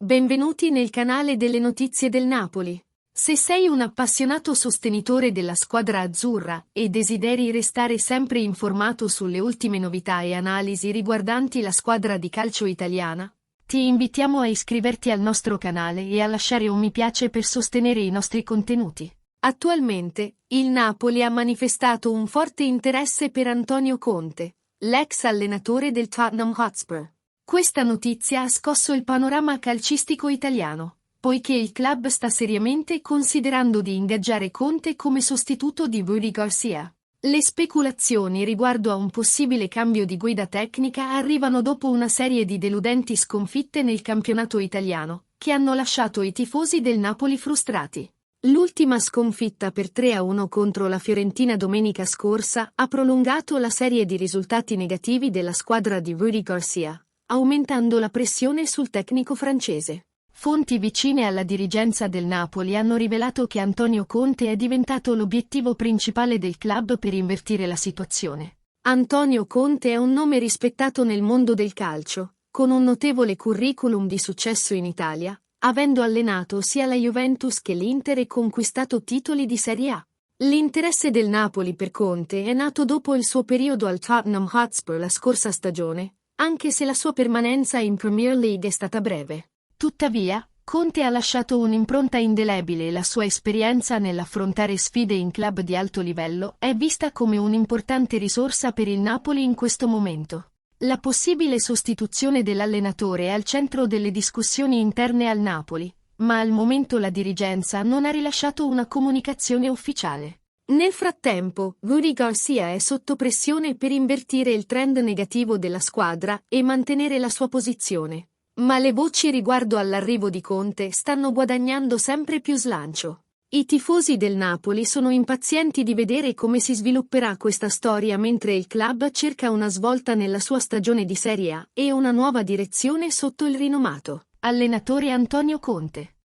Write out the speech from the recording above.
Benvenuti nel canale delle notizie del Napoli. Se sei un appassionato sostenitore della squadra azzurra e desideri restare sempre informato sulle ultime novità e analisi riguardanti la squadra di calcio italiana, ti invitiamo a iscriverti al nostro canale e a lasciare un mi piace per sostenere i nostri contenuti. Attualmente, il Napoli ha manifestato un forte interesse per Antonio Conte, l'ex allenatore del Tottenham Hotspur. Questa notizia ha scosso il panorama calcistico italiano, poiché il club sta seriamente considerando di ingaggiare Conte come sostituto di Rudi Garcia. Le speculazioni riguardo a un possibile cambio di guida tecnica arrivano dopo una serie di deludenti sconfitte nel campionato italiano, che hanno lasciato i tifosi del Napoli frustrati. L'ultima sconfitta per 3-1 contro la Fiorentina domenica scorsa ha prolungato la serie di risultati negativi della squadra di Rudi Garcia, aumentando la pressione sul tecnico francese. Fonti vicine alla dirigenza del Napoli hanno rivelato che Antonio Conte è diventato l'obiettivo principale del club per invertire la situazione. Antonio Conte è un nome rispettato nel mondo del calcio, con un notevole curriculum di successo in Italia, avendo allenato sia la Juventus che l'Inter e conquistato titoli di Serie A. L'interesse del Napoli per Conte è nato dopo il suo periodo al Tottenham Hotspur la scorsa stagione, anche se la sua permanenza in Premier League è stata breve. Tuttavia, Conte ha lasciato un'impronta indelebile e la sua esperienza nell'affrontare sfide in club di alto livello è vista come un'importante risorsa per il Napoli in questo momento. La possibile sostituzione dell'allenatore è al centro delle discussioni interne al Napoli, ma al momento la dirigenza non ha rilasciato una comunicazione ufficiale. Nel frattempo, Rudi Garcia è sotto pressione per invertire il trend negativo della squadra e mantenere la sua posizione. Ma le voci riguardo all'arrivo di Conte stanno guadagnando sempre più slancio. I tifosi del Napoli sono impazienti di vedere come si svilupperà questa storia mentre il club cerca una svolta nella sua stagione di Serie A e una nuova direzione sotto il rinomato allenatore Antonio Conte.